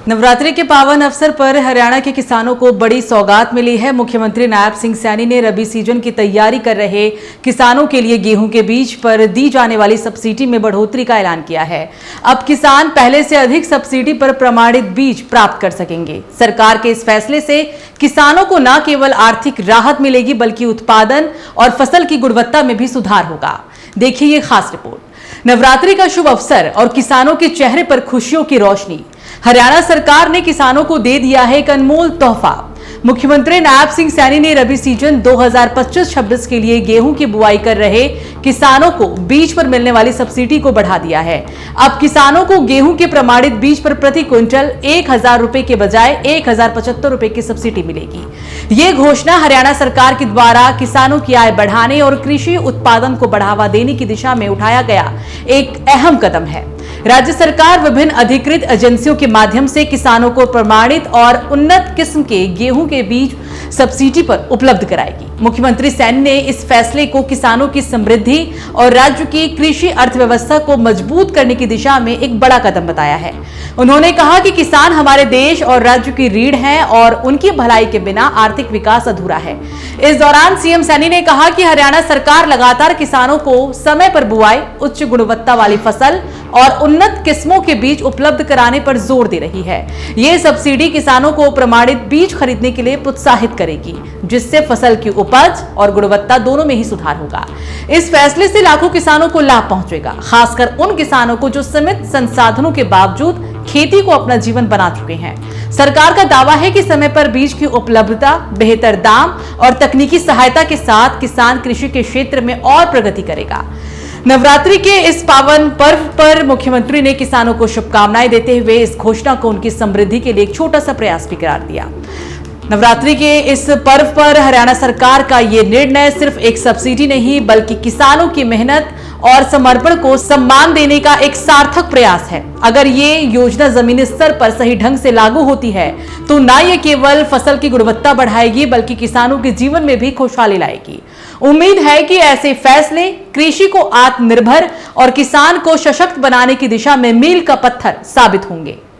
नवरात्रि के पावन अवसर पर हरियाणा के किसानों को बड़ी सौगात मिली है। मुख्यमंत्री नायब सिंह सैनी ने रबी सीजन की तैयारी कर रहे किसानों के लिए गेहूं के बीज पर दी जाने वाली सब्सिडी में बढ़ोतरी का ऐलान किया है। अब किसान पहले से अधिक सब्सिडी पर प्रमाणित बीज प्राप्त कर सकेंगे। सरकार के इस फैसले से किसानों को न केवल आर्थिक राहत मिलेगी बल्कि उत्पादन और फसल की गुणवत्ता में भी सुधार होगा। देखिए ये खास रिपोर्ट। नवरात्रि का शुभ अवसर और किसानों के चेहरे पर खुशियों की रोशनी। हरियाणा सरकार ने किसानों को दे दिया है एक अनमोल तोहफा। मुख्यमंत्री नायब सिंह सैनी ने रबी सीजन 2025-26 के लिए गेहूं की बुआई कर रहे किसानों को बीज पर मिलने वाली सब्सिडी को बढ़ा दिया है। अब किसानों को गेहूं के प्रमाणित बीज पर प्रति क्विंटल 1000 रुपए के बजाय 1075 रुपए की सब्सिडी मिलेगी। ये घोषणा हरियाणा सरकार के द्वारा किसानों की आय बढ़ाने और कृषि उत्पादन को बढ़ावा देने की दिशा में उठाया गया एक अहम कदम है। राज्य सरकार विभिन्न अधिकृत एजेंसियों के माध्यम से किसानों को प्रमाणित और उन्नत किस्म के गेहूं के बीज सब्सिडी पर उपलब्ध कराएगी। मुख्यमंत्री सैनी ने इस फैसले को किसानों की समृद्धि और राज्य की कृषि अर्थव्यवस्था को मजबूत करने की दिशा में एक बड़ा कदम बताया है। उन्होंने कहा कि किसान हमारे देश और राज्य की रीढ़ हैं और उनकी भलाई के बिना आर्थिक विकास अधूरा है। इस दौरान सीएम सैनी ने कहा कि हरियाणा सरकार लगातार किसानों को समय पर बुआई, उच्च गुणवत्ता वाली फसल और उन्नत किस्मों के बीज उपलब्ध कराने पर जोर दे रही है। ये सब्सिडी किसानों को प्रमाणित बीज खरीदने के लिए प्रोत्साहित करेगी, जिससे फसल की उपज और गुणवत्ता दोनों में ही सुधार होगा। इस फैसले से लाखों किसानों को लाभ पहुंचेगा, खासकर उन किसानों को जो सीमित संसाधनों के बावजूद खेती को अपना जीवन बना चुके हैं। सरकार का दावा है कि समय पर बीज की उपलब्धता, बेहतर दाम और तकनीकी सहायता के साथ किसान कृषि के क्षेत्र में और प्रगति करेगा। नवरात्रि के इस पावन पर्व पर मुख्यमंत्री ने किसानों को शुभकामनाएं देते हुए इस घोषणा को उनकी समृद्धि के लिए एक छोटा सा प्रयास भी करार दिया। नवरात्रि के इस पर्व पर हरियाणा सरकार का ये निर्णय सिर्फ एक सब्सिडी नहीं बल्कि किसानों की मेहनत और समर्पण को सम्मान देने का एक सार्थक प्रयास है। अगर ये योजना जमीनी स्तर पर सही ढंग से लागू होती है तो न ये केवल फसल की गुणवत्ता बढ़ाएगी बल्कि किसानों के जीवन में भी खुशहाली लाएगी। उम्मीद है कि ऐसे फैसले कृषि को आत्मनिर्भर और किसान को सशक्त बनाने की दिशा में मील का पत्थर साबित होंगे।